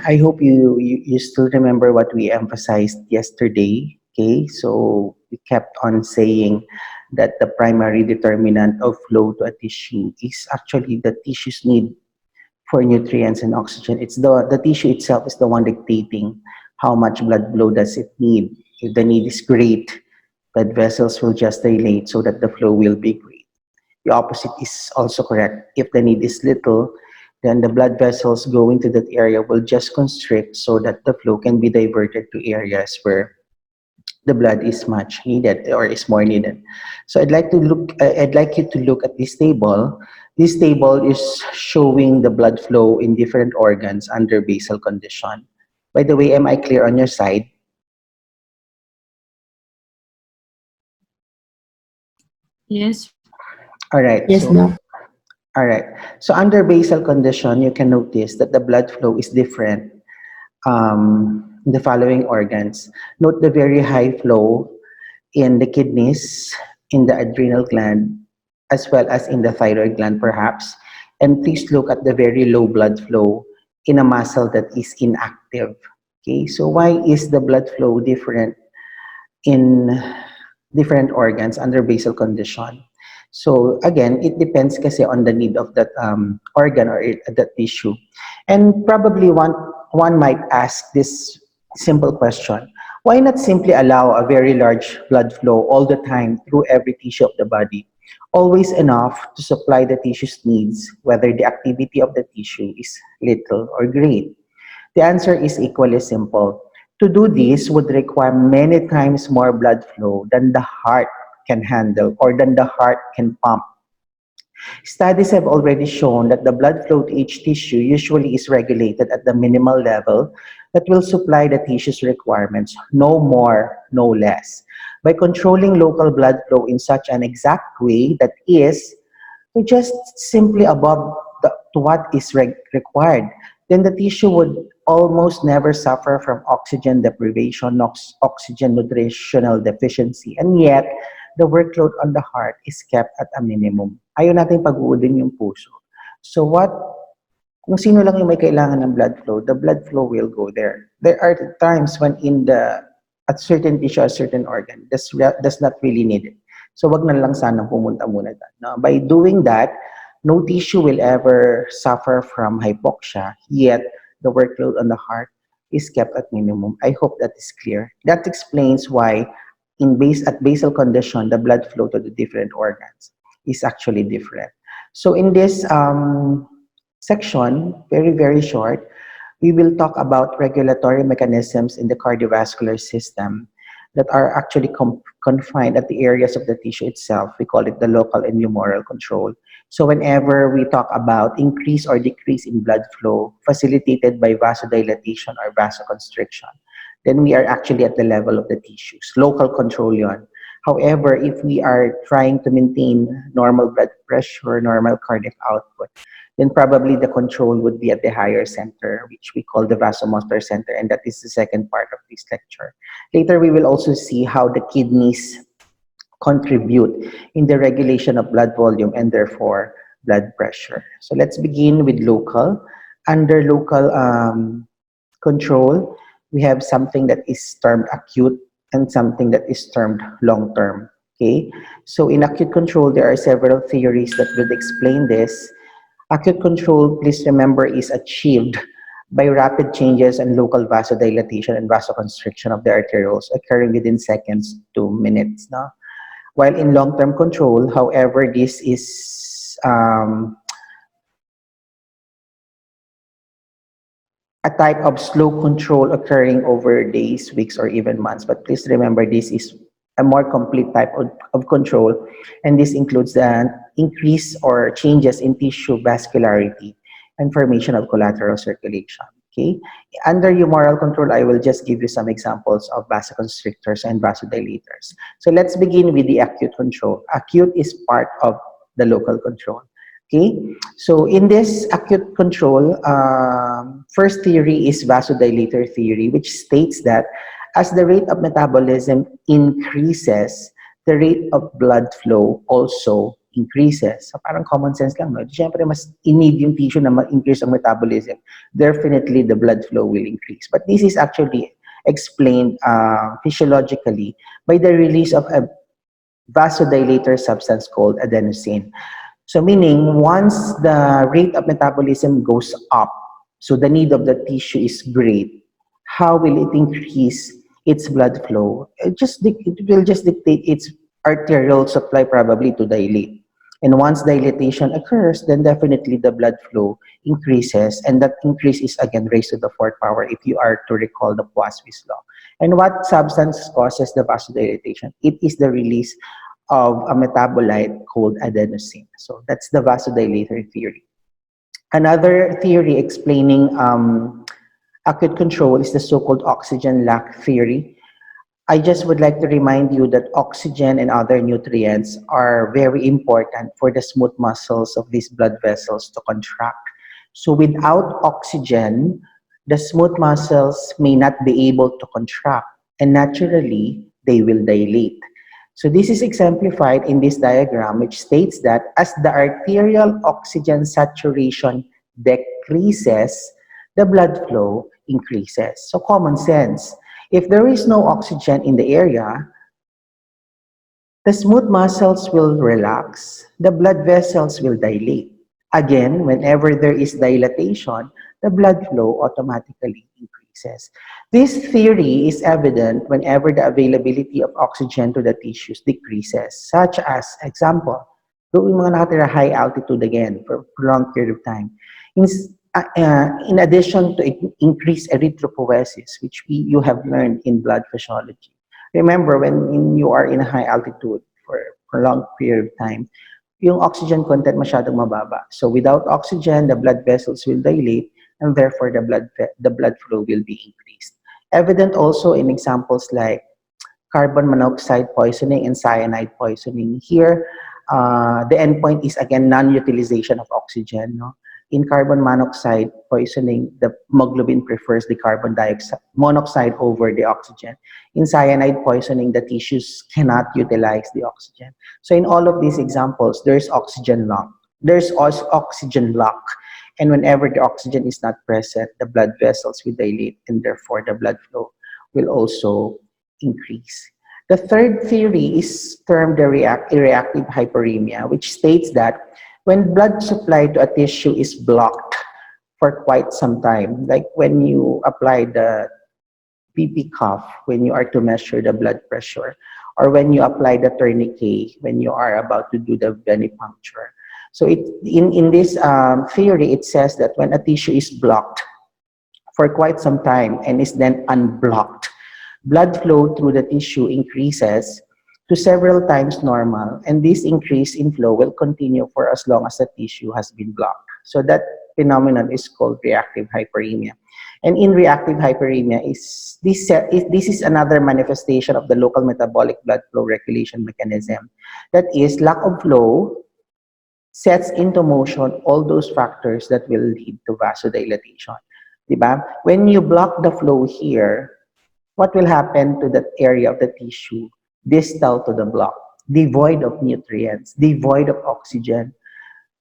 I hope you still remember what we emphasized yesterday. Okay, so we kept on saying that the primary determinant of flow to a tissue is actually the tissue's need for nutrients and oxygen. It's the tissue itself is the one dictating how much blood flow does it need. If the need is great, blood vessels will just dilate so that the flow will be great. The opposite is also correct. If the need is little, then the blood vessels going to that area will just constrict so that the flow can be diverted to areas where the blood is much needed or is more needed. So I'd like you to look at this table. This table is showing the blood flow in different organs under basal condition. By the way, am I clear on your side? Yes. All right. Yes, Doc. All right. So under basal condition, you can notice that the blood flow is different in the following organs. Note the very high flow in the kidneys, in the adrenal gland, as well as in the thyroid gland, perhaps. And please look at the very low blood flow in a muscle that is inactive. Okay, so why is the blood flow different in different organs under basal condition? So again, it depends kasi on the need of that organ or that tissue. And probably one might ask this simple question: why not simply allow a very large blood flow all the time through every tissue of the body, always enough to supply the tissue's needs, whether the activity of the tissue is little or great? The answer is equally simple. To do this would require many times more blood flow than the heart can handle or than the heart can pump. Studies have already shown that the blood flow to each tissue usually is regulated at the minimal level that will supply the tissue's requirements, no more, no less. By controlling local blood flow in such an exact way that is to just simply above to what is required, then the tissue would almost never suffer from oxygen deprivation, oxygen nutritional deficiency, and yet the workload on the heart is kept at a minimum. Ayaw natin pag-uudin yung puso. So kung sino lang yung may kailangan ng blood flow, the blood flow will go there. There are times when at certain tissue, a certain organ does not really need it. So wag na lang sanang pumunta muna doon. No? By doing that, no tissue will ever suffer from hypoxia, yet the workload on the heart is kept at minimum. I hope that is clear. That explains why at basal condition, the blood flow to the different organs is actually different. So in this section, very, very short, we will talk about regulatory mechanisms in the cardiovascular system that are actually confined at the areas of the tissue itself. We call it the local and humoral control. So whenever we talk about increase or decrease in blood flow facilitated by vasodilatation or vasoconstriction, then we are actually at the level of the tissues. Local control yon. However, if we are trying to maintain normal blood pressure, normal cardiac output, then probably the control would be at the higher center, which we call the vasomotor center, and that is the second part of this lecture. Later, we will also see how the kidneys contribute in the regulation of blood volume and therefore blood pressure. So let's begin with local. Under local control, we have something that is termed acute and something that is termed long-term. Okay, so in acute control, there are several theories that would explain this. Acute control, please remember, is achieved by rapid changes in local vasodilatation and vasoconstriction of the arterioles occurring within seconds to minutes. No? While in long-term control, however, this is a type of slow control occurring over days, weeks, or even months. But please remember, this is a more complete type of control, and this includes the increase or changes in tissue vascularity and formation of collateral circulation. Okay, under humoral control, I will just give you some examples of vasoconstrictors and vasodilators. So let's begin with the acute control. Acute is part of the local control. Okay, so in this acute control, first theory is vasodilator theory, which states that as the rate of metabolism increases, the rate of blood flow also increases. So parang common sense lang, no? Siyempre, mas in-need yung tissue na ma-increase ang metabolism. Definitely, the blood flow will increase. But this is actually explained physiologically by the release of a vasodilator substance called adenosine. So meaning, once the rate of metabolism goes up, so the need of the tissue is great, how will it increase its blood flow? It will just dictate its arterial supply probably to dilate. And once dilatation occurs, then definitely the blood flow increases, and that increase is again raised to the fourth power if you are to recall the Poiseuille's law. And what substance causes the vasodilatation? It is the release of a metabolite called adenosine. So that's the vasodilator theory. Another theory explaining acute control is the so-called oxygen lack theory. I just would like to remind you that oxygen and other nutrients are very important for the smooth muscles of these blood vessels to contract. So without oxygen, the smooth muscles may not be able to contract, and naturally, they will dilate. So this is exemplified in this diagram, which states that as the arterial oxygen saturation decreases, the blood flow increases. So common sense. If there is no oxygen in the area, the smooth muscles will relax, the blood vessels will dilate. Again, whenever there is dilatation, the blood flow automatically increases. This theory is evident whenever the availability of oxygen to the tissues decreases, such as, example, yung mga nakatira high altitude again for a prolonged period of time. In addition to increased erythropoiesis, which you have learned in blood physiology. Remember, you are in a high altitude for a prolonged period of time, yung oxygen content masyadong mababa. So without oxygen, the blood vessels will dilate, and therefore the blood flow will be increased. Evident also in examples like carbon monoxide poisoning and cyanide poisoning. Here, the endpoint is again non-utilization of oxygen. No? In carbon monoxide poisoning, the hemoglobin prefers the carbon dioxide monoxide over the oxygen. In cyanide poisoning, the tissues cannot utilize the oxygen. So in all of these examples, there's oxygen lock. There's also oxygen lock. And whenever the oxygen is not present, the blood vessels will dilate, and therefore the blood flow will also increase. The third theory is termed the reactive hyperemia, which states that when blood supply to a tissue is blocked for quite some time, like when you apply the PP cuff, when you are to measure the blood pressure, or when you apply the tourniquet, when you are about to do the venipuncture. So in this theory, it says that when a tissue is blocked for quite some time and is then unblocked, blood flow through the tissue increases to several times normal, and this increase in flow will continue for as long as the tissue has been blocked. So that phenomenon is called reactive hyperemia. And in reactive hyperemia, this is another manifestation of the local metabolic blood flow regulation mechanism. That is, lack of flow sets into motion all those factors that will lead to vasodilatation. Diba? When you block the flow here, what will happen to that area of the tissue distal to the block? Devoid of nutrients, devoid of oxygen.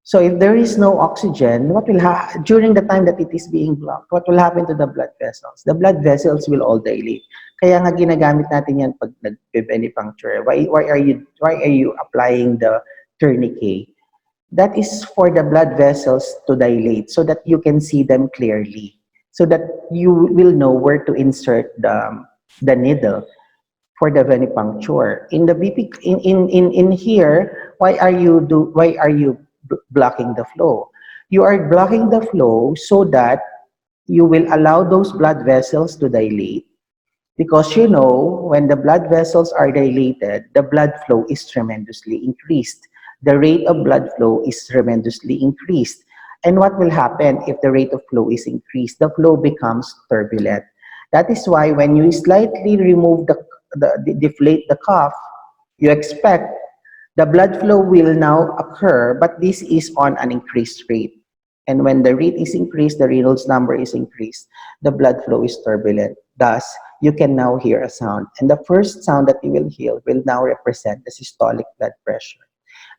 So if there is no oxygen, what will happen during the time that it is being blocked? What will happen to the blood vessels? The blood vessels will all dilate. Kaya nga ginagamit natin yan pag nag-venipuncture. Why are you applying the tourniquet? That is for the blood vessels to dilate so that you can see them clearly, so that you will know where to insert the needle for the venipuncture. In the BP, in here, why are you blocking the flow? You are blocking the flow so that you will allow those blood vessels to dilate, because you know when the blood vessels are dilated, the blood flow is tremendously increased. The rate of blood flow is tremendously increased. And what will happen if the rate of flow is increased? The flow becomes turbulent. That is why when you slightly remove deflate the cuff, you expect the blood flow will now occur, but this is on an increased rate. And when the rate is increased, the Reynolds number is increased, the blood flow is turbulent. Thus, you can now hear a sound. And the first sound that you will hear will now represent the systolic blood pressure.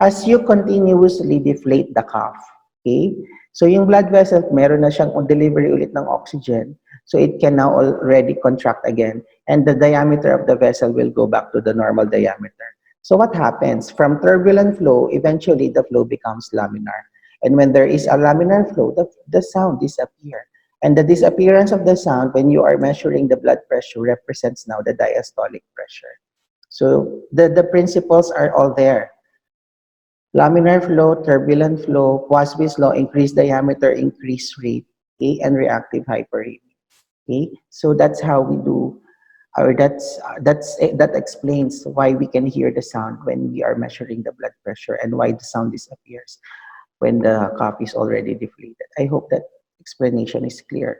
As you continuously deflate the cuff, okay? So yung blood vessel, meron na siyang delivery ulit ng oxygen. So it can now already contract again. And the diameter of the vessel will go back to the normal diameter. So what happens? From turbulent flow, eventually the flow becomes laminar. And when there is a laminar flow, the sound disappears. And the disappearance of the sound when you are measuring the blood pressure represents now the diastolic pressure. So the principles are all there. Laminar flow, turbulent flow, Poiseuille's law, increased diameter, increased rate, okay, and reactive hyperemia. Okay, so that's how we do, or that explains why we can hear the sound when we are measuring the blood pressure and why the sound disappears when the cuff is already deflated. I hope that explanation is clear.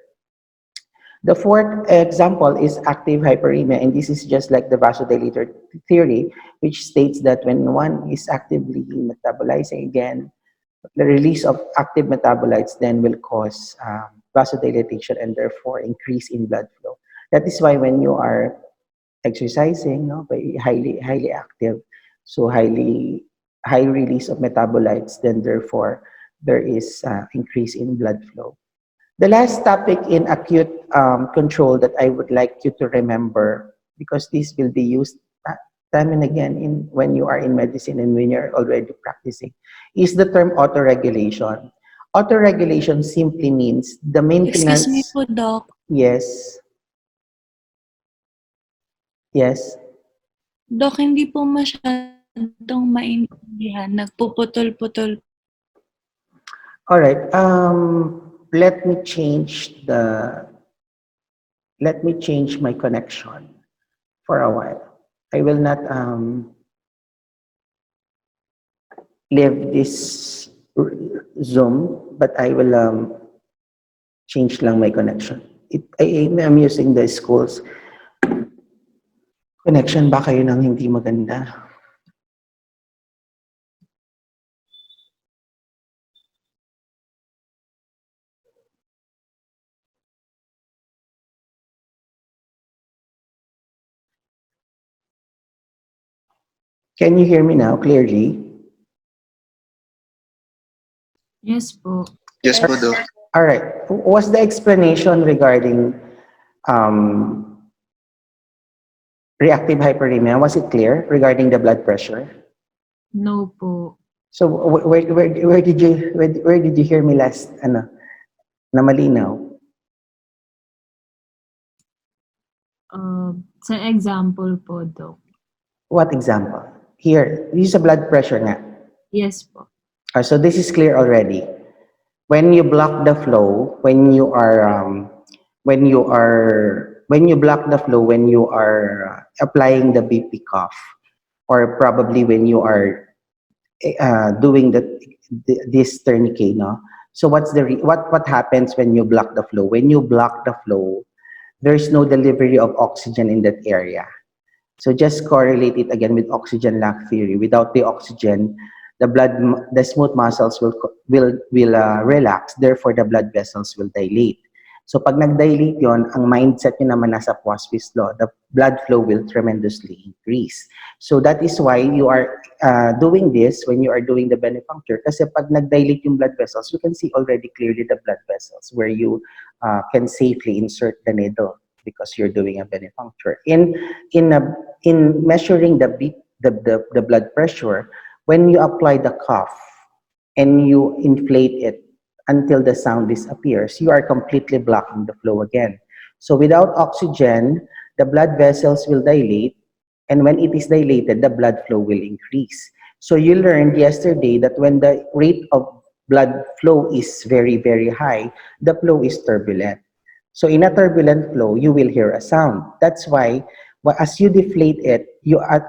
The fourth example is active hyperemia, and this is just like the vasodilator theory, which states that when one is actively metabolizing again, the release of active metabolites then will cause vasodilatation and therefore increase in blood flow. That is why when you are exercising, no, highly active, so high release of metabolites, then therefore there is increase in blood flow. The last topic in acute control that I would like you to remember, because this will be used time and again when you are in medicine and when you're already practicing, is the term autoregulation. Autoregulation simply means the Excuse me maintenance. po, Doc. Yes, yes. Doc, hindi po masyadong maintindihan. Nagpuputol-putol. All right. Let me change my connection for a while. I will not leave this Zoom, but I will change lang my connection. I'm using the school's connection. Baka yun ang hindi maganda. Can you hear me now clearly? Yes po. Yes po, Doc. All right. Was the explanation regarding reactive hyperemia, was it clear regarding the blood pressure? No po. So where did you hear me last na malinaw? Sa example po, Doc. What example? Here, this is a blood pressure nga. Yes po. So this is clear already. When you block the flow, when you block the flow, when you are applying the BP cuff, or probably when you are doing this tourniquet, no? So what happens when you block the flow? When you block the flow, there's no delivery of oxygen in that area. So just correlate it again with oxygen lack theory. Without the oxygen, the smooth muscles will relax. Therefore, the blood vessels will dilate. So pag nag-dilate yon, ang mindset nyo naman nasa Poiseuille's law, the blood flow will tremendously increase. So that is why you are doing this when you are doing the venipuncture. Kasi pag nag-dilate yung blood vessels, you can see already clearly the blood vessels where you can safely insert the needle because you're doing a venipuncture. In measuring the blood pressure, when you apply the cuff and you inflate it until the sound disappears, you are completely blocking the flow again. So without oxygen, the blood vessels will dilate, and when it is dilated, the blood flow will increase. So you learned yesterday that when the rate of blood flow is very, very high, the flow is turbulent. So in a turbulent flow, you will hear a sound. That's why as you deflate it, you are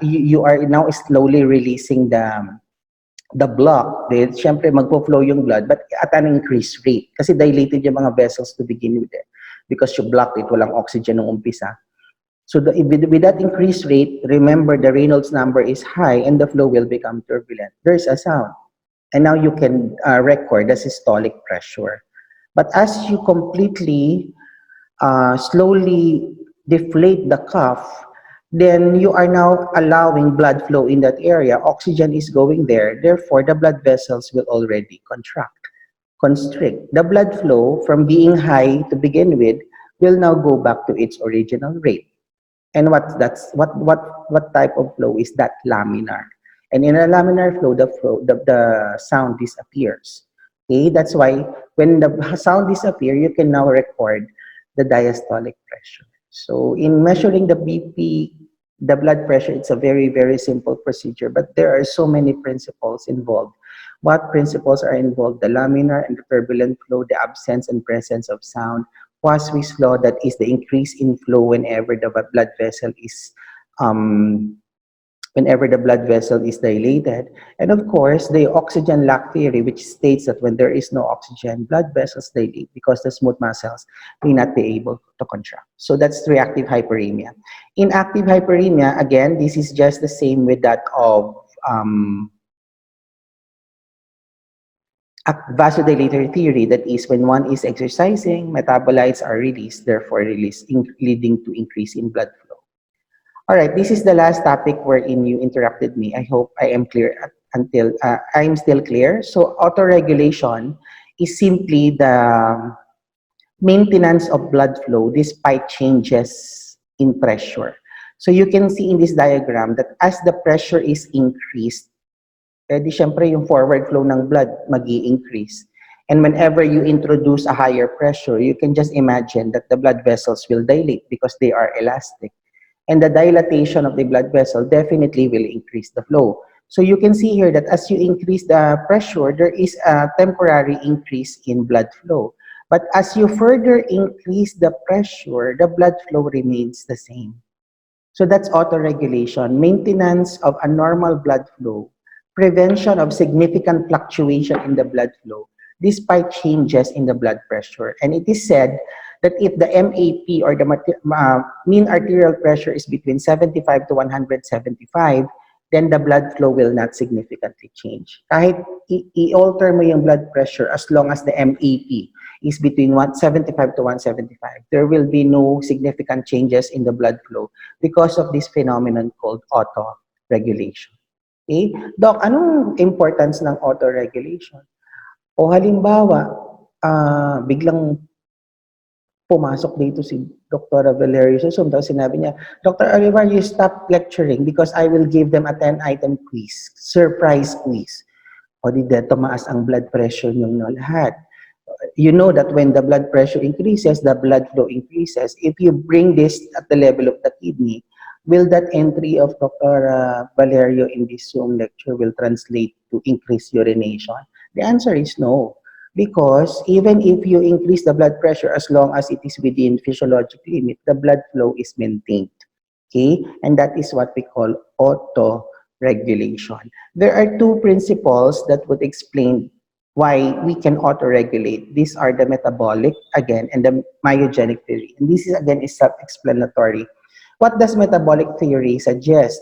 now slowly releasing the block. Siyempre magpo-flow yung blood, but at an increased rate. Kasi dilated yung mga vessels to begin with it. Because you blocked it, walang oxygen nung umpisa. So with that increased rate, remember the Reynolds number is high and the flow will become turbulent. There's a sound. And now you can record the systolic pressure. But as you completely slowly deflate the cuff, then you are now allowing blood flow in that area. Oxygen is going there, therefore the blood vessels will already constrict. The blood flow from being high to begin with will now go back to its original rate. And what type of flow is that? Laminar. And in a laminar flow, the sound disappears. Okay, that's why when the sound disappears, you can now record the diastolic pressure. So in measuring the BP, the blood pressure, it's a very, very simple procedure, but there are so many principles involved. What principles are involved? The laminar and the turbulent flow, the absence and presence of sound, Poiseuille's law, that is the increase in flow um, whenever the blood vessel is dilated, and of course the oxygen lack theory, which states that when there is no oxygen, blood vessels dilate because the smooth muscles may not be able to contract. So that's reactive hyperemia. In active hyperemia, again, this is just the same with that of vasodilatory theory, that is when one is exercising, metabolites are released, therefore leading to increase in blood flow. All right, this is the last topic wherein you interrupted me. I hope I am clear until I'm still clear. So autoregulation is simply the maintenance of blood flow despite changes in pressure. So you can see in this diagram that as the pressure is increased, di syempre yung forward flow ng blood mag-i-increase. And whenever you introduce a higher pressure, you can just imagine that the blood vessels will dilate because they are elastic. And the dilatation of the blood vessel definitely will increase the flow. So you can see here that as you increase the pressure, there is a temporary increase in blood flow. But as you further increase the pressure, the blood flow remains the same. So that's autoregulation, maintenance of a normal blood flow, prevention of significant fluctuation in the blood flow despite changes in the blood pressure. And it is said that if the MAP or the mean arterial pressure is between 75 to 175, then the blood flow will not significantly change. Kahit i-alter mo yung blood pressure, as long as the MAP is between 175 to 175, there will be no significant changes in the blood flow because of this phenomenon called autoregulation. Okay? Doc, anong importance ng autoregulation? O halimbawa, biglang pumasok dito si Dr. Valerio Susum, tapos sinabi niya, Dr. Olivar, you stop lecturing because I will give them a 10-item quiz, surprise quiz. O di de, tumaas ang blood pressure niyong lahat. You know that when the blood pressure increases, the blood flow increases. If you bring this at the level of the kidney, will that entry of Dr. Valerio in this Zoom lecture will translate to increased urination? The answer is no. Because even if you increase the blood pressure, as long as it is within physiologic limit, the blood flow is maintained. Okay? And that is what we call auto-regulation. There are two principles that would explain why we can auto-regulate. These are the metabolic, again, and the myogenic theory. And this is, again, is self-explanatory. What does metabolic theory suggest?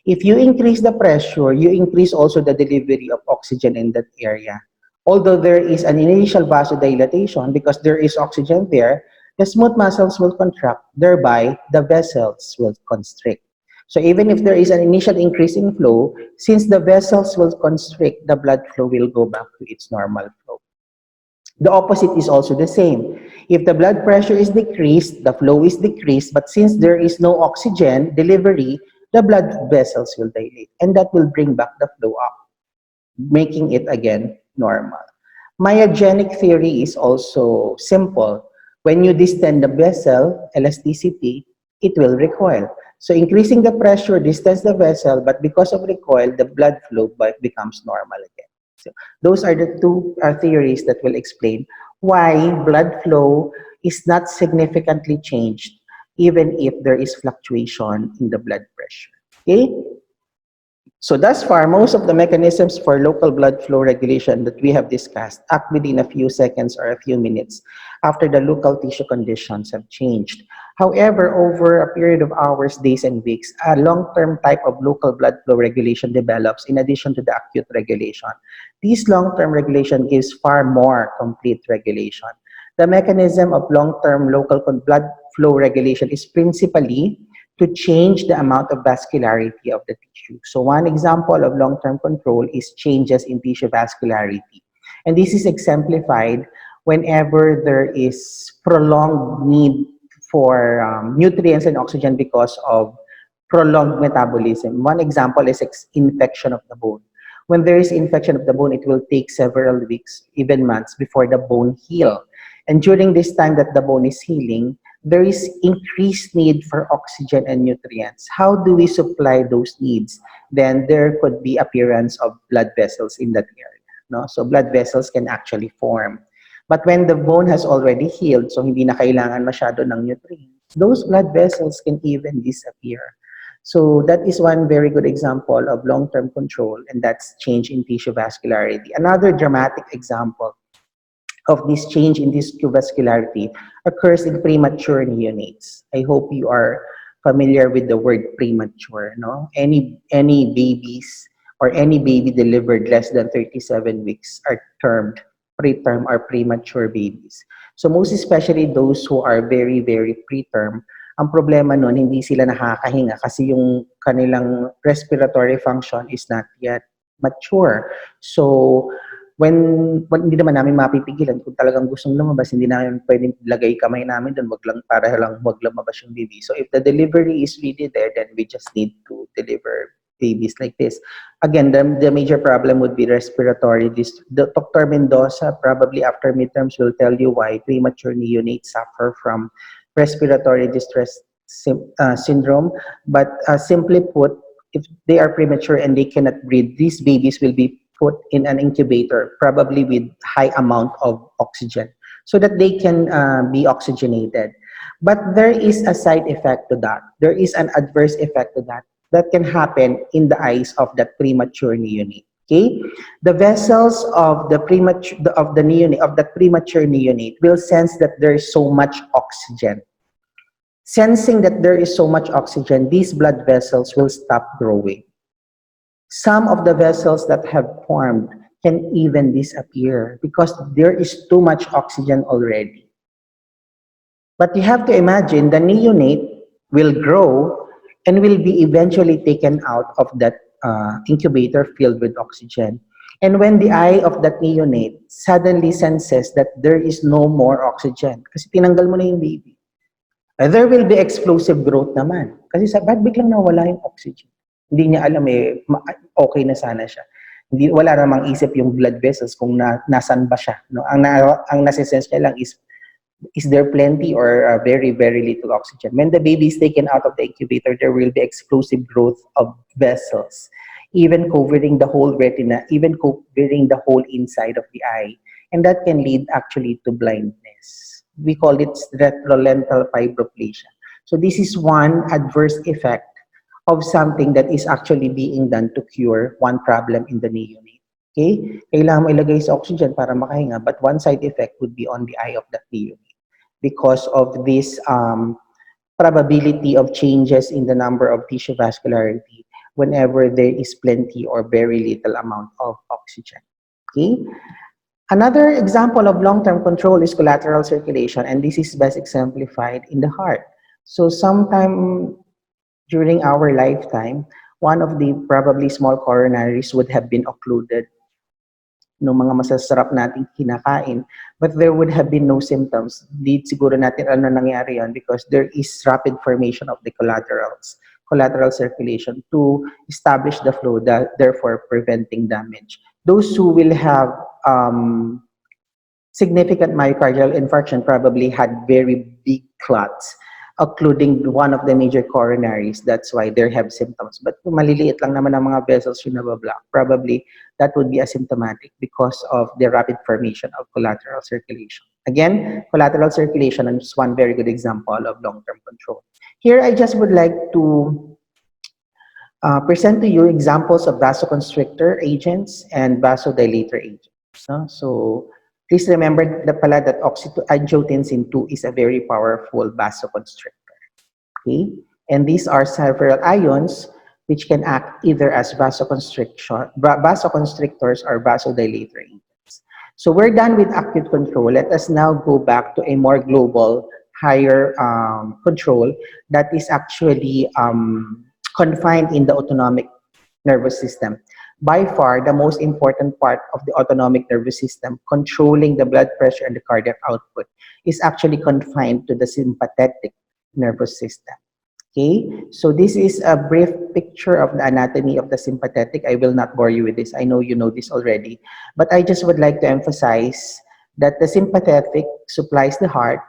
If you increase the pressure, you increase also the delivery of oxygen in that area. Although there is an initial vasodilatation because there is oxygen there, the smooth muscles will contract, thereby the vessels will constrict. So even if there is an initial increase in flow, since the vessels will constrict, the blood flow will go back to its normal flow. The opposite is also the same. If the blood pressure is decreased, the flow is decreased, but since there is no oxygen delivery, the blood vessels will dilate, and that will bring back the flow up, making it again normal. Myogenic theory is also simple. When you distend the vessel, elasticity, it will recoil. So increasing the pressure distends the vessel, but because of recoil, the blood flow becomes normal again. So those are the two theories that will explain why blood flow is not significantly changed even if there is fluctuation in the blood pressure. Okay? So thus far, most of the mechanisms for local blood flow regulation that we have discussed act within a few seconds or a few minutes after the local tissue conditions have changed. However, over a period of hours, days, and weeks, a long-term type of local blood flow regulation develops in addition to the acute regulation. This long-term regulation gives far more complete regulation. The mechanism of long-term local blood flow regulation is principally to change the amount of vascularity of the tissue. So one example of long-term control is changes in tissue vascularity. And this is exemplified whenever there is prolonged need for nutrients and oxygen because of prolonged metabolism. One example is infection of the bone. When there is infection of the bone, it will take several weeks, even months, before the bone heal. And during this time that the bone is healing, there is increased need for oxygen and nutrients. How do we supply those needs? Then there could be appearance of blood vessels in that area. No? So blood vessels can actually form. But when the bone has already healed, so hindi na kailangan masyado ng nutrients, those blood vessels can even disappear. So that is one very good example of long-term control, and that's change in tissue vascularity. Another dramatic example of this change in tissue vascularity occurs in premature neonates. I hope you are familiar with the word premature. No, any babies or any baby delivered less than 37 weeks are termed preterm or premature babies. So most especially those who are very, very preterm, ang problema nun, hindi sila nakakahinga kasi yung kanilang respiratory function is not yet mature. So, when hindi naman namin mapipigilan, kung talagang gustong lumabas, hindi namin pwedeng lagay kamay namin doon, wag lumabas yung baby. So, if the delivery is really there, then we just need to deliver babies like this. Again, the major problem would be respiratory. Dr. Mendoza, probably after midterms, will tell you why premature neonates suffer from respiratory distress syndrome. But simply put, if they are premature and they cannot breathe, these babies will be put in an incubator, probably with high amount of oxygen, so that they can be oxygenated. But there is a side effect to that. There is an adverse effect to that can happen in the eyes of that premature neonate. Okay, the vessels of the neonate, of that premature neonate, will sense that there is so much oxygen. Sensing that there is so much oxygen, these blood vessels will stop growing. Some of the vessels that have formed can even disappear because there is too much oxygen already. But you have to imagine the neonate will grow and will be eventually taken out of that incubator filled with oxygen. And when the eye of that neonate suddenly senses that there is no more oxygen, kasi tinanggal mo na yung baby, there will be explosive growth naman. Kasi ba't biglang nawala yung oxygen? Hindi niya alam okay na sana siya. Wala namang isip yung blood vessels kung nasan ba siya. No? Ang nasisense niya lang is there plenty or very, very little oxygen? When the baby is taken out of the incubator, there will be explosive growth of vessels, even covering the whole retina, even covering the whole inside of the eye. And that can lead actually to blindness. We call it retrolental fibroplasia. So this is one adverse effect of something that is actually being done to cure one problem in the neonate. Okay? Kailangan mo ilagay sa oxygen para makahinga, but one side effect would be on the eye of the neonate because of this probability of changes in the number of tissue vascularity whenever there is plenty or very little amount of oxygen. Okay? Another example of long-term control is collateral circulation, and this is best exemplified in the heart. So sometime during our lifetime, one of the probably small coronaries would have been occluded ng mga masasarap nating kinakain, but there would have been no symptoms. Di siguro natin ano nangyari yon because there is rapid formation of the collateral circulation to establish the flow, therefore preventing damage. Those who will have significant myocardial infarction probably had very big clots, occluding one of the major coronaries. That's why they have symptoms. But kung maliliit lang naman ang mga vessels yung nabablock, probably that would be asymptomatic because of the rapid formation of collateral circulation. Again, collateral circulation is one very good example of long-term control. Here, I just would like to present to you examples of vasoconstrictor agents and vasodilator agents. So please remember that angiotensin 2 is a very powerful vasoconstrictor. Okay? And these are several ions which can act either as vasoconstrictors or vasodilator agents. So we're done with acute control. Let us now go back to a more global higher control that is actually confined in the autonomic nervous system. By far, the most important part of the autonomic nervous system, controlling the blood pressure and the cardiac output, is actually confined to the sympathetic nervous system. Okay, so this is a brief picture of the anatomy of the sympathetic. I will not bore you with this. I know you know this already, but I just would like to emphasize that the sympathetic supplies the heart,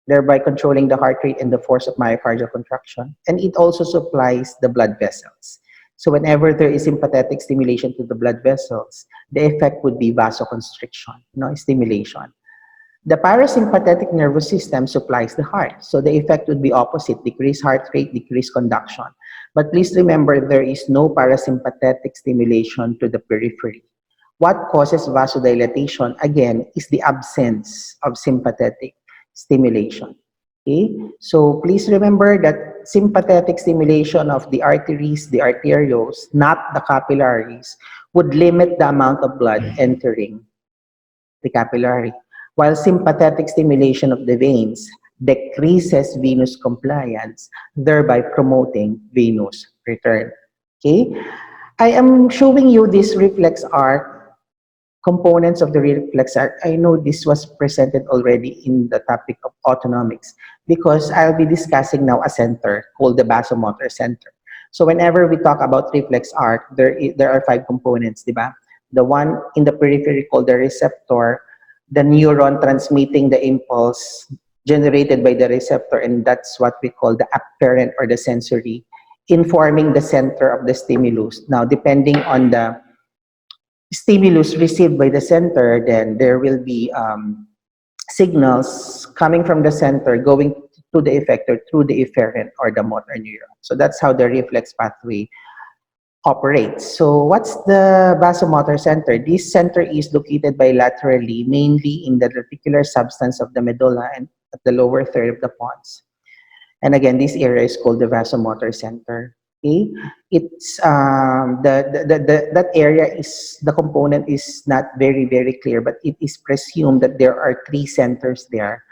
thereby controlling the heart rate and the force of myocardial contraction. And it also supplies the blood vessels. So whenever there is sympathetic stimulation to the blood vessels, the effect would be vasoconstriction, stimulation. The parasympathetic nervous system supplies the heart. So the effect would be opposite, decrease heart rate, decrease conduction. But please remember, there is no parasympathetic stimulation to the periphery. What causes vasodilatation, again, is the absence of sympathetic stimulation. Okay? So please remember that sympathetic stimulation of the arteries, the arterioles, not the capillaries, would limit the amount of blood entering the capillary, while sympathetic stimulation of the veins decreases venous compliance, thereby promoting venous return. Okay? I am showing you this reflex arc, components of the reflex arc. I know this was presented already in the topic of autonomics because I'll be discussing now a center called the vasomotor center. So whenever we talk about reflex arc, there are five components, di ba? The one in the periphery called the receptor, the neuron transmitting the impulse generated by the receptor, and that's what we call the apparent or the sensory, informing the center of the stimulus. Now, depending on the stimulus received by the center, then there will be signals coming from the center going to the effector through the efferent or the motor neuron. So that's how the reflex pathway operates. So what's the vasomotor center? This center is located bilaterally, mainly in the reticular substance of the medulla and at the lower third of the pons. And again, this area is called the vasomotor center. Okay, it's that area is the component is not very clear, but it is presumed that there are three centers there.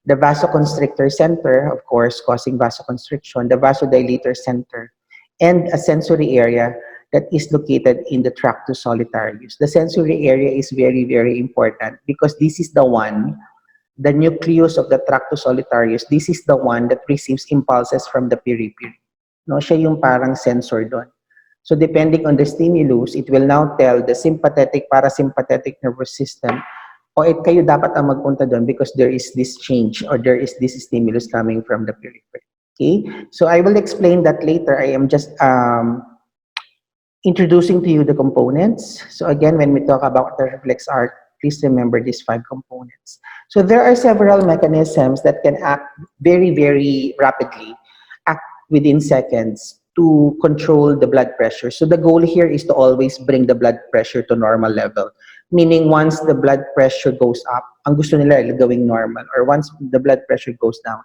The vasoconstrictor center, of course, causing vasoconstriction, the vasodilator center, and a sensory area that is located in the tractus solitarius. The sensory area is very important because this is the one, the nucleus of the tractus solitarius, this is the one that receives impulses from the periphery. No, siya yung parang sensor doon. So depending on the stimulus, it will now tell the sympathetic, parasympathetic nervous system, o kayo dapat ang magpunta doon because there is this change or there is this stimulus coming from the periphery. Okay, so I will explain that later. I am just introducing to you the components. So again, when we talk about the reflex arc, please remember these five components. So there are several mechanisms that can act very rapidly, act within seconds to control the blood pressure. So the goal here is to always bring the blood pressure to normal level. Meaning once the blood pressure goes up, ang gusto nila gawing normal. Or once the blood pressure goes down,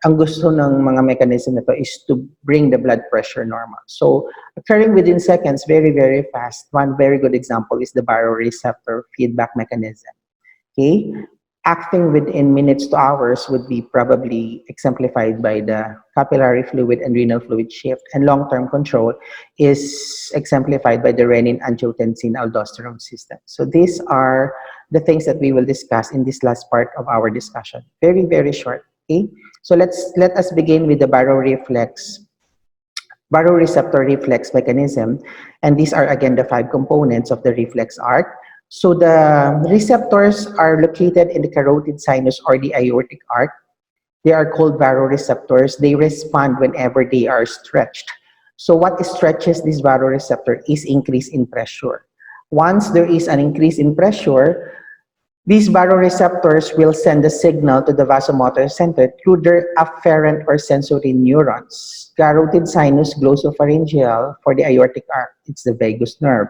ang gusto ng mga mechanism na to is to bring the blood pressure normal. So occurring within seconds, very fast. One very good example is the baroreceptor feedback mechanism. Okay, acting within minutes to hours would be probably exemplified by the capillary fluid and renal fluid shift, and long-term control is exemplified by the renin-angiotensin-aldosterone system. So these are the things that we will discuss in this last part of our discussion. Very short. Okay, so let us begin with the baroreceptor reflex mechanism, and these are again the five components of the reflex arc. So the receptors are located in the carotid sinus or the aortic arc. They are called baroreceptors. They respond whenever they are stretched. So what stretches this baroreceptor is increase in pressure. Once there is an increase in pressure, these baroreceptors will send a signal to the vasomotor center through their afferent or sensory neurons. Carotid sinus, glossopharyngeal for the aortic arc, it's the vagus nerve.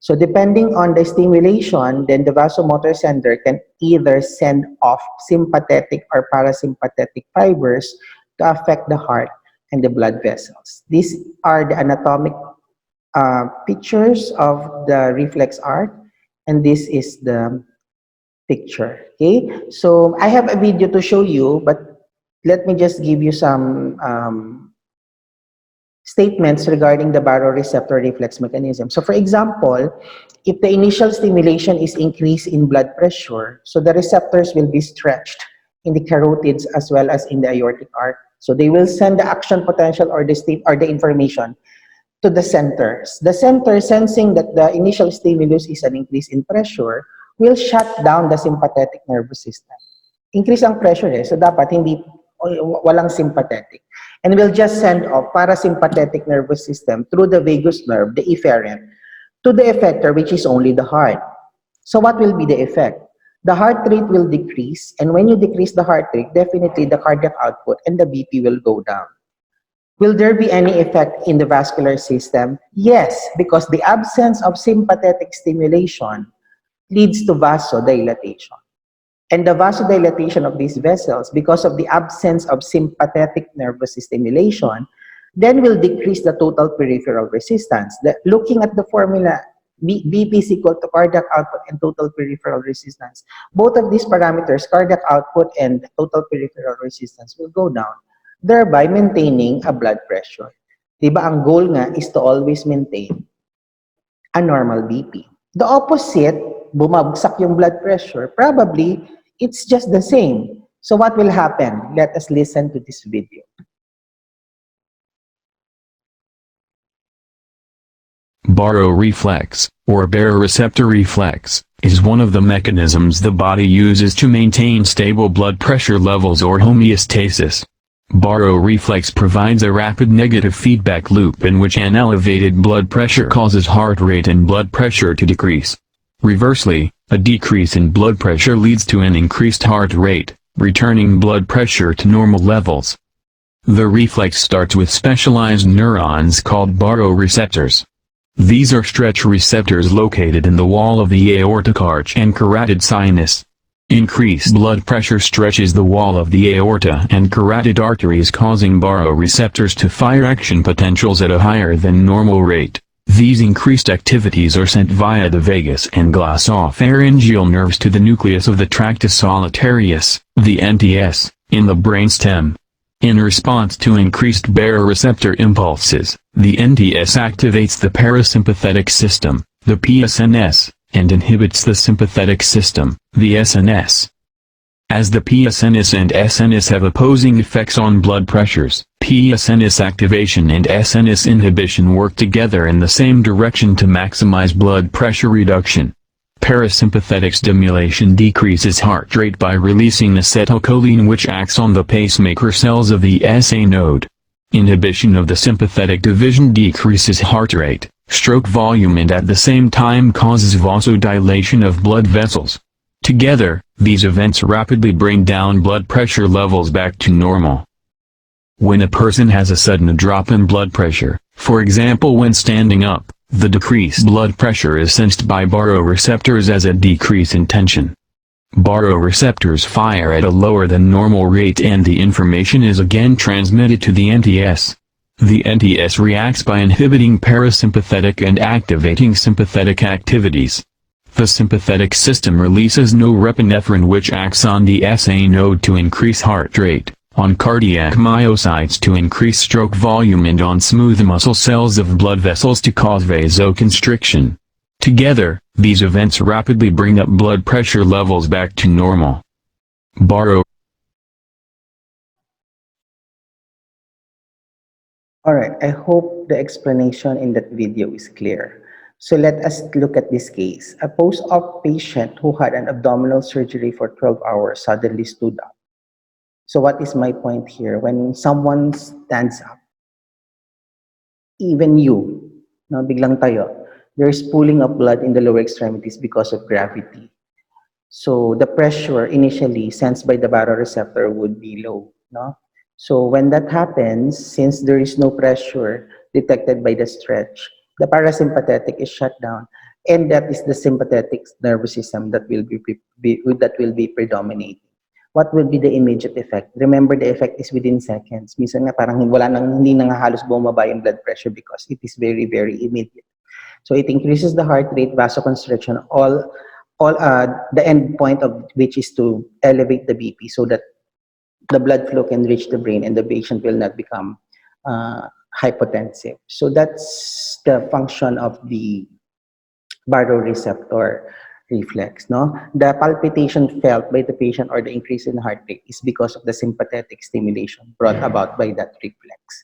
So depending on the stimulation, then the vasomotor center can either send off sympathetic or parasympathetic fibers to affect the heart and the blood vessels. These are the anatomic pictures of the reflex arc, and this is the picture. Okay, so I have a video to show you, but let me just give you some statements regarding the baroreceptor reflex mechanism. So for example, if the initial stimulation is increase in blood pressure, so the receptors will be stretched in the carotids as well as in the aortic arc. So they will send the action potential or the state or the information to the centers. The center, sensing that the initial stimulus is an increase in pressure, will shut down the sympathetic nervous system. Increase ang pressure eh, so dapat hindi, walang sympathetic. And will just send off parasympathetic nervous system through the vagus nerve, the efferent, to the effector, which is only the heart. So what will be the effect? The heart rate will decrease, and when you decrease the heart rate, definitely the cardiac output and the BP will go down. Will there be any effect in the vascular system? Yes, because the absence of sympathetic stimulation leads to vasodilatation. And the vasodilatation of these vessels, because of the absence of sympathetic nervous stimulation, then will decrease the total peripheral resistance. Looking at the formula, BP is equal to cardiac output and total peripheral resistance. Both of these parameters, cardiac output and total peripheral resistance, will go down, thereby maintaining a blood pressure. Diba, ang goal nga is to always maintain a normal BP. The opposite, bumagsak yung blood pressure, probably it's just the same. So what will happen? Let us listen to this video. Baroreflex, or baroreceptor reflex, is one of the mechanisms the body uses to maintain stable blood pressure levels or homeostasis. Baroreflex provides a rapid negative feedback loop in which an elevated blood pressure causes heart rate and blood pressure to decrease. Reversely, a decrease in blood pressure leads to an increased heart rate, returning blood pressure to normal levels. The reflex starts with specialized neurons called baroreceptors. These are stretch receptors located in the wall of the aortic arch and carotid sinus. Increased blood pressure stretches the wall of the aorta and carotid arteries, causing baroreceptors to fire action potentials at a higher than normal rate. These increased activities are sent via the vagus and glossopharyngeal nerves to the nucleus of the tractus solitarius, the NTS, in the brainstem. In response to increased baroreceptor impulses, the NTS activates the parasympathetic system, the PSNS, and inhibits the sympathetic system, the SNS. As the PSNS and SNS have opposing effects on blood pressures, PSNS activation and SNS inhibition work together in the same direction to maximize blood pressure reduction. Parasympathetic stimulation decreases heart rate by releasing acetylcholine, which acts on the pacemaker cells of the SA node. Inhibition of the sympathetic division decreases heart rate, stroke volume, and at the same time causes vasodilation of blood vessels. Together, these events rapidly bring down blood pressure levels back to normal. When a person has a sudden drop in blood pressure, for example when standing up, the decreased blood pressure is sensed by baroreceptors as a decrease in tension. Baroreceptors fire at a lower than normal rate and the information is again transmitted to the NTS. The NTS reacts by inhibiting parasympathetic and activating sympathetic activities. The sympathetic system releases norepinephrine, which acts on the SA node to increase heart rate, on cardiac myocytes to increase stroke volume, and on smooth muscle cells of blood vessels to cause vasoconstriction. Together, these events rapidly bring up blood pressure levels back to normal. Alright, I hope the explanation in that video is clear. So let us look at this case. A post-op patient who had an abdominal surgery for 12 hours suddenly stood up. So what is my point here? When someone stands up, even you, no, biglang tayo, there's pooling of blood in the lower extremities because of gravity. So the pressure initially sensed by the baroreceptor would be low, no? So when that happens, since there is no pressure detected by the stretch, the parasympathetic is shut down, and that is the sympathetic nervous system that will be predominating. What will be the immediate effect? Remember, the effect is within seconds. Minsan nga parang hindi na nga halos bumaba yung blood pressure because it is very, very immediate. So it increases the heart rate, vasoconstriction, the end point of which is to elevate the BP so that the blood flow can reach the brain and the patient will not become hypotensive. So that's the function of the baroreceptor reflex. No, the palpitation felt by the patient or the increase in heart rate is because of the sympathetic stimulation brought about by that reflex.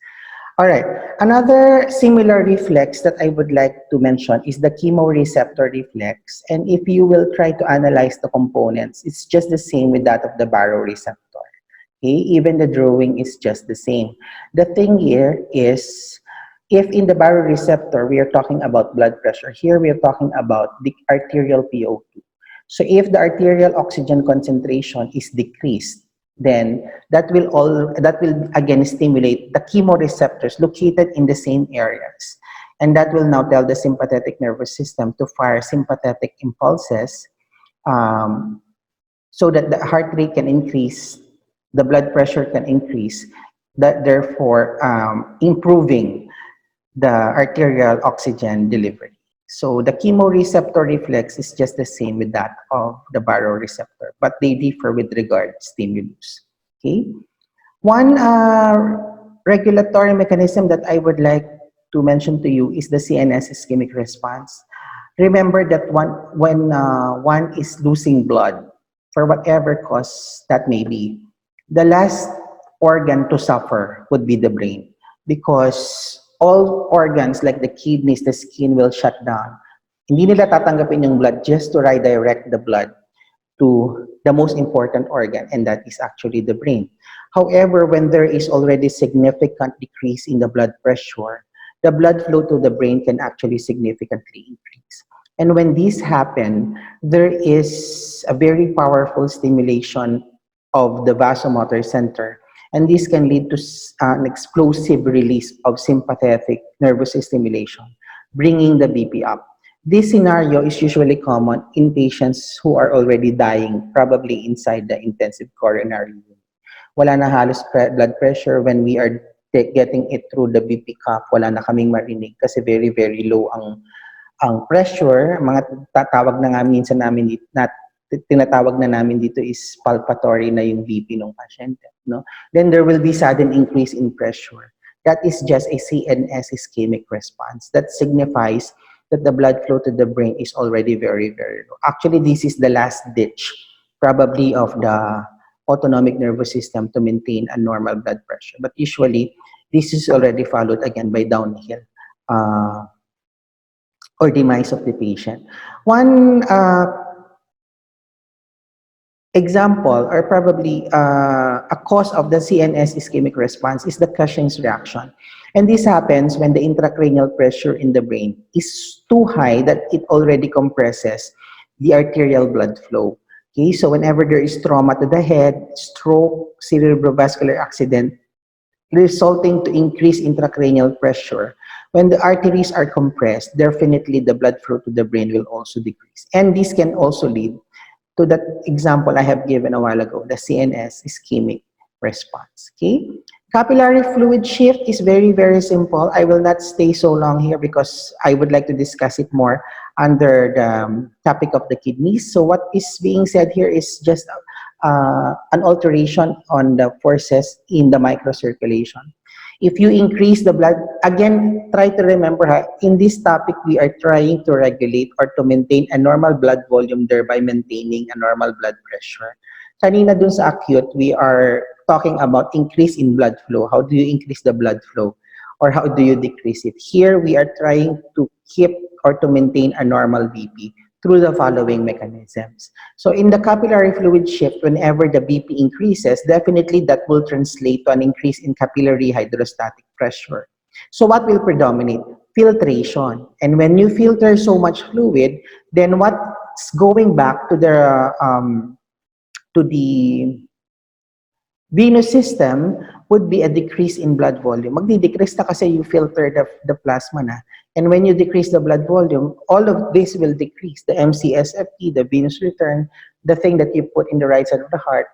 All right. Another similar reflex that I would like to mention is the chemoreceptor reflex. And if you will try to analyze the components, it's just the same with that of the baroreceptor. Okay? Even the drawing is just the same. The thing here is, if in the baroreceptor we are talking about blood pressure, here we are talking about the arterial PO2. So if the arterial oxygen concentration is decreased, then that will again stimulate the chemoreceptors located in the same areas, and that will now tell the sympathetic nervous system to fire sympathetic impulses, so that the heart rate can increase, the blood pressure can increase, that therefore improving the arterial oxygen delivery. So the chemoreceptor reflex is just the same with that of the baroreceptor, but they differ with regard to stimulus. Okay. One regulatory mechanism that I would like to mention to you is the CNS ischemic response. Remember that when one is losing blood, for whatever cause that may be, the last organ to suffer would be the brain, because all organs like the kidneys, the skin will shut down. Hindi nila tatanggapin yung blood just to redirect the blood to the most important organ, and that is actually the brain. However, when there is already significant decrease in the blood pressure, the blood flow to the brain can actually significantly increase. And when this happens, there is a very powerful stimulation of the vasomotor center, and this can lead to an explosive release of sympathetic nervous stimulation, bringing the BP up. This scenario is usually common in patients who are already dying, probably inside the intensive coronary unit. Wala na halos blood pressure. When we are getting it through the BP cuff, wala na kaming marinig kasi very, very low ang pressure. Mga tatawag na nga minsan namin dito, tinatawag na namin dito is palpatory na yung BP ng pasyente. No? Then there will be sudden increase in pressure. That is just a CNS ischemic response. That signifies that the blood flow to the brain is already very, very low. Actually, this is the last ditch, probably, of the autonomic nervous system to maintain a normal blood pressure. But usually, this is already followed again by downhill or demise of the patient. One example, or probably a cause of the CNS ischemic response, is the Cushing's reaction. And this happens when the intracranial pressure in the brain is too high that it already compresses the arterial blood flow. Okay, so whenever there is trauma to the head, stroke, cerebrovascular accident, resulting to increased intracranial pressure, when the arteries are compressed, definitely the blood flow to the brain will also decrease. And this can also lead to that example I have given a while ago, the CNS ischemic response. Okay? Capillary fluid shift is very, very simple. I will not stay so long here because I would like to discuss it more under the topic of the kidneys. So what is being said here is just an alteration on the forces in the microcirculation. If you increase the blood, again, try to remember, in this topic, we are trying to regulate or to maintain a normal blood volume, thereby maintaining a normal blood pressure. Kanina dun sa acute, we are talking about increase in blood flow. How do you increase the blood flow? Or how do you decrease it? Here, we are trying to keep or to maintain a normal BP through the following mechanisms. So in the capillary fluid shift, whenever the BP increases, definitely that will translate to an increase in capillary hydrostatic pressure. So what will predominate? Filtration. And when you filter so much fluid, then what's going back to the venous system would be a decrease in blood volume. Magdi-decrease na kasi you filter the plasma na. And when you decrease the blood volume, all of this will decrease. The MCSFT, the venous return, the thing that you put in the right side of the heart,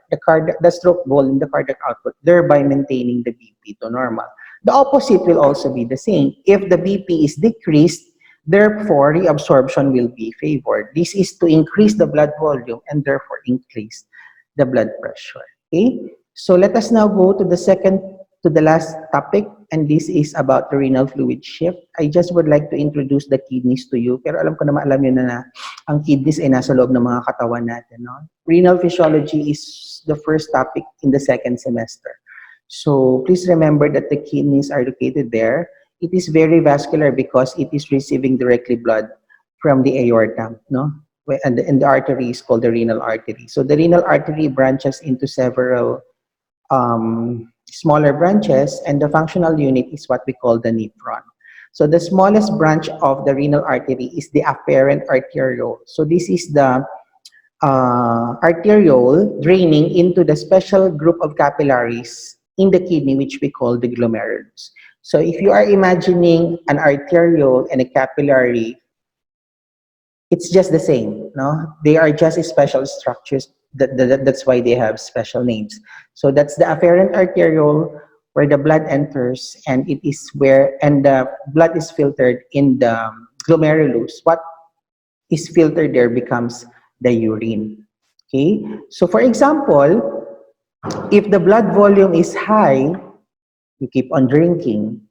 the stroke volume, the cardiac output, thereby maintaining the BP to normal. The opposite will also be the same. If the BP is decreased, therefore reabsorption will be favored. This is to increase the blood volume and therefore increase the blood pressure. Okay? So let us now go to the last topic, and this is about the renal fluid shift. I just would like to introduce the kidneys to you, pero alam ko naman, alam nyo na ang kidneys ay nasa loob ng mga katawan natin. No? Renal physiology is the first topic in the second semester. So please remember that the kidneys are located there. It is very vascular because it is receiving directly blood from the aorta, no? And the artery is called the renal artery. So the renal artery branches into several smaller branches, and the functional unit is what we call the nephron. So the smallest branch of the renal artery is the afferent arteriole. So this is the arteriole draining into the special group of capillaries in the kidney, which we call the glomerulus. So if you are imagining an arteriole and a capillary, it's just the same, no? They are just special structures. That's why they have special names. So that's the afferent arteriole where the blood enters, and it is and the blood is filtered in the glomerulus. What is filtered there becomes the urine. Okay? So for example, if the blood volume is high, you keep on drinking,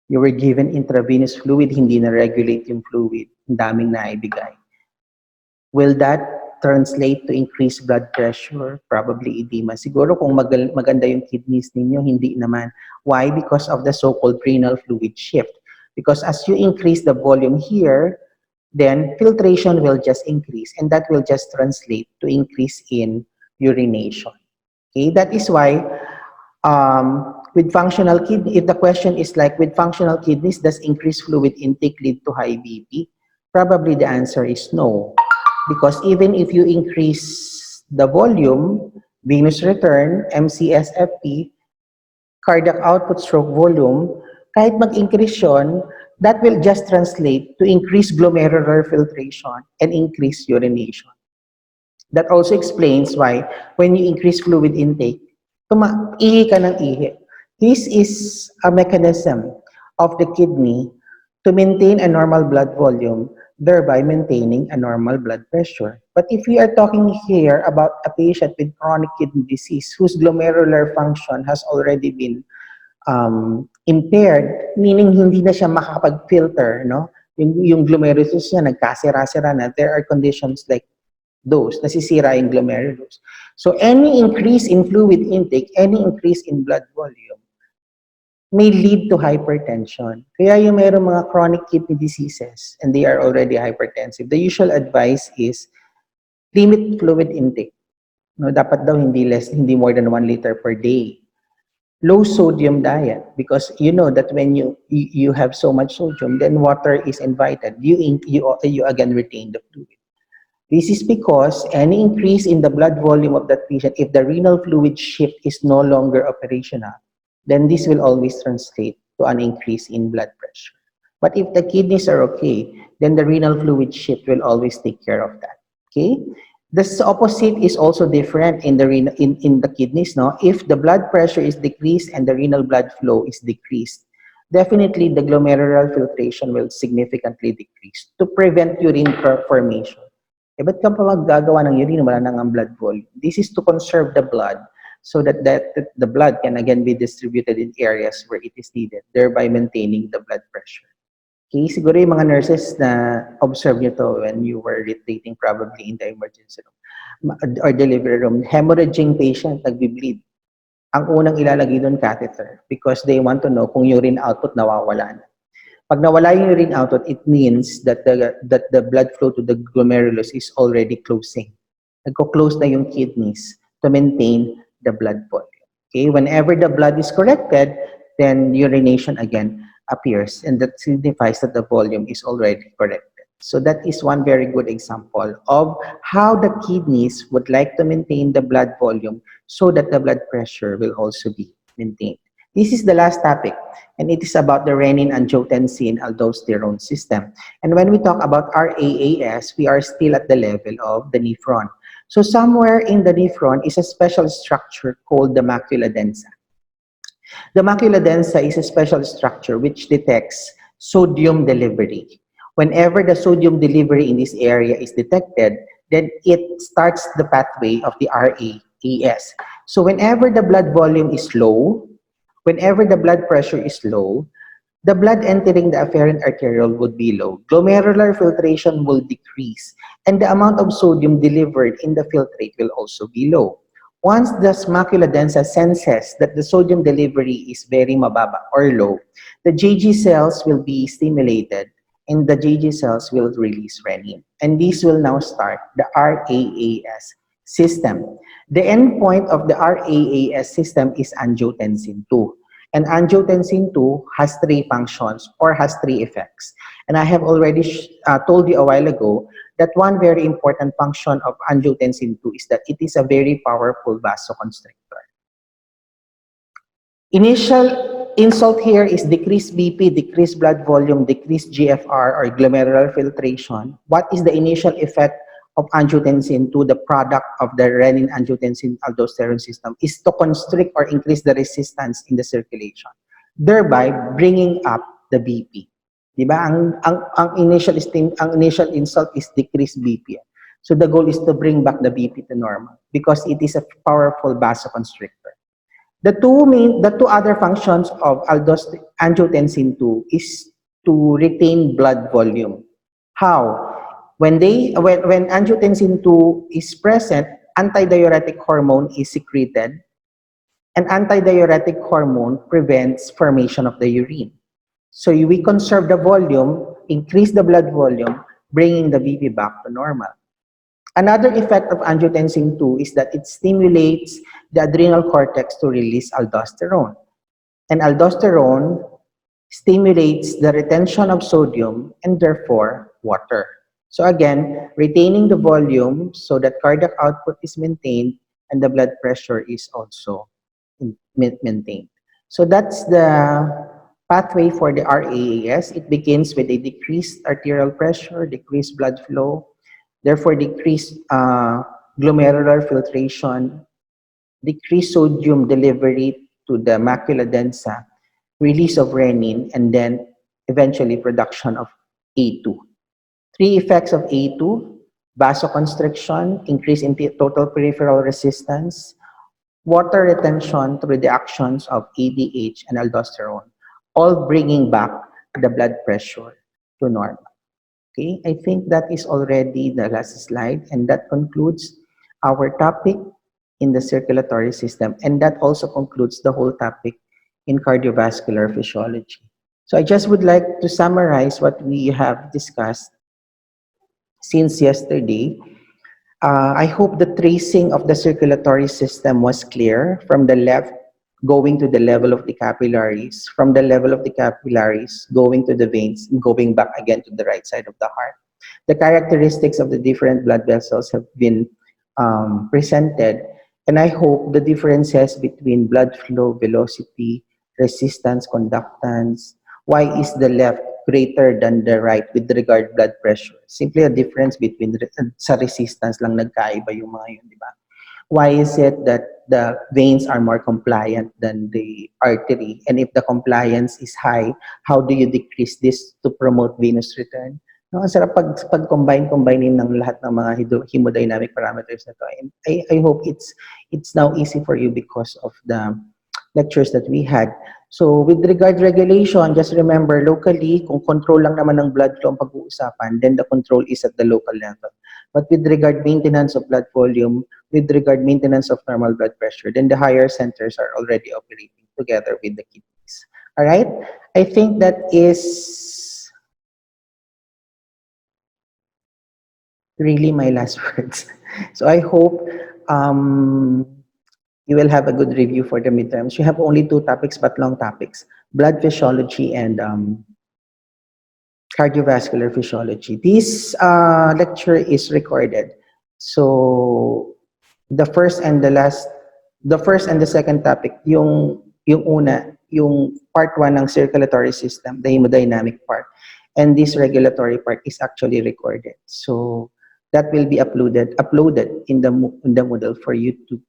you were given intravenous fluid, hindi na regulate yung fluid, ang daming naibigay. Will that translate to increased blood pressure? Probably edema. Siguro kung maganda yung kidneys ninyo, hindi naman. Why? Because of the so-called renal fluid shift. Because as you increase the volume here, then filtration will just increase, and that will just translate to increase in urination. Okay, that is why with functional kidney, if the question is like, with functional kidneys, does increased fluid intake lead to high BP? Probably the answer is no. Because even if you increase the volume, venous return, MCSFP, cardiac output stroke volume, kahit mag-increase yun, that will just translate to increased glomerular filtration and increased urination. That also explains why when you increase fluid intake, ihi ka ng ihi. This is a mechanism of the kidney to maintain a normal blood volume, thereby maintaining a normal blood pressure. But if we are talking here about a patient with chronic kidney disease whose glomerular function has already been impaired, meaning hindi na siya makakapag-filter, no? Yung glomerulus niya nagkasira-sira na. There are conditions like those, nasisira yung glomerulus. So any increase in fluid intake, any increase in blood volume may lead to hypertension. Kaya yung mayroong mga chronic kidney diseases and they are already hypertensive, the usual advice is limit fluid intake. No, dapat daw hindi more than 1 liter per day. Low sodium diet, because you know that when you have so much sodium, then water is invited. You again retain the fluid. This is because any increase in the blood volume of that patient, if the renal fluid shift is no longer operational, then this will always translate to an increase in blood pressure. But if the kidneys are okay, then the renal fluid shift will always take care of that. Okay? The opposite is also different in the kidneys. No? If the blood pressure is decreased and the renal blood flow is decreased, definitely the glomerular filtration will significantly decrease to prevent urine formation. Eh, ba't ka pa maggagawa ng urine? Wala nang ang blood volume. This is to conserve the blood so that the blood can again be distributed in areas where it is needed, thereby maintaining the blood pressure. Okay, siguro yung mga nurses na observe nyo to when you were rotating probably in the emergency room or delivery room, hemorrhaging patient, nagbi-bleed. Ang unang ilalagay doon catheter because they want to know kung urine output nawawala na. Pag nawala yung urine output, it means that the blood flow to the glomerulus is already closing. Nagko-close na yung kidneys to maintain the blood volume. Okay, whenever the blood is corrected, then urination again appears, and that signifies that the volume is already corrected. So that is one very good example of how the kidneys would like to maintain the blood volume so that the blood pressure will also be maintained. This is the last topic, and it is about the renin-angiotensin-aldosterone system. And when we talk about RAAS, we are still at the level of the nephron. So somewhere in the nephron is a special structure called the macula densa. The macula densa is a special structure which detects sodium delivery. Whenever the sodium delivery in this area is detected, then it starts the pathway of the RAAS. So whenever the blood volume is low, whenever the blood pressure is low, the blood entering the afferent arteriole would be low. Glomerular filtration will decrease, and the amount of sodium delivered in the filtrate will also be low. Once the macula densa senses that the sodium delivery is very mababa or low, the JG cells will be stimulated and the JG cells will release renin. And this will now start the RAAS system. The endpoint of the RAAS system is angiotensin 2. And angiotensin 2 has three functions or has three effects. And I have already told you a while ago that one very important function of angiotensin 2 is that it is a very powerful vasoconstrictor. Initial insult here is decreased BP, decreased blood volume, decreased GFR or glomerular filtration. What is the initial effect of angiotensin 2, the product of the renin-angiotensin-aldosterone system, is to constrict or increase the resistance in the circulation, thereby bringing up the BP. Diba? Ang initial insult is decreased BP. So the goal is to bring back the BP to normal because it is a powerful vasoconstrictor. The two other functions of angiotensin 2 is to retain blood volume. How? When angiotensin 2 is present, antidiuretic hormone is secreted, and antidiuretic hormone prevents formation of the urine. So we conserve the volume, increase the blood volume, bringing the BP back to normal. Another effect of angiotensin 2 is that it stimulates the adrenal cortex to release aldosterone. And aldosterone stimulates the retention of sodium and therefore water. So again, retaining the volume so that cardiac output is maintained and the blood pressure is also maintained. So that's the pathway for the RAAS. It begins with a decreased arterial pressure, decreased blood flow, therefore decreased glomerular filtration, decreased sodium delivery to the macula densa, release of renin, and then eventually production of A2. Three effects of A2: vasoconstriction, increase in total peripheral resistance, water retention through the actions of ADH and aldosterone, all bringing back the blood pressure to normal. Okay, I think that is already the last slide, and that concludes our topic in the circulatory system, and that also concludes the whole topic in cardiovascular physiology. So I just would like to summarize what we have discussed since yesterday. I hope the tracing of the circulatory system was clear from the left going to the level of the capillaries, from the level of the capillaries going to the veins, going back again to the right side of the heart. The characteristics of the different blood vessels have been presented, and I hope the differences between blood flow, velocity, resistance, conductance, why is the left greater than the right with regard blood pressure? Simply a difference between sa resistance lang nagkaiba yung mga yun, di ba? Why is it that the veins are more compliant than the artery? And if the compliance is high, how do you decrease this to promote venous return? No, ang sarap pag-combine-combinein ng lahat ng mga hemodynamic parameters na to. And I hope it's now easy for you because of the lectures that we had. So with regard regulation, just remember locally, kung control lang naman ng blood flow ang pag-uusapan, then the control is at the local level. But with regard maintenance of blood volume, with regard maintenance of normal blood pressure, then the higher centers are already operating together with the kidneys. All right? I think that is really my last words. So I hope you will have a good review for the midterms. You have only two topics but long topics: blood physiology and cardiovascular physiology. This lecture is recorded. So the first and the second topic, yung part 1 ng circulatory system, the hemodynamic part, and this regulatory part is actually recorded. So that will be uploaded in the Moodle for you to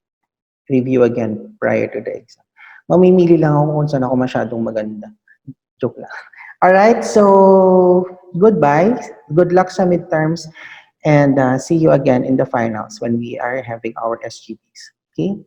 review again prior to the exam. Mamimili lang ako kung saan ako masyadong maganda. Joke lang. Alright, so goodbye. Good luck sa midterms. And see you again in the finals when we are having our SGPs. Okay?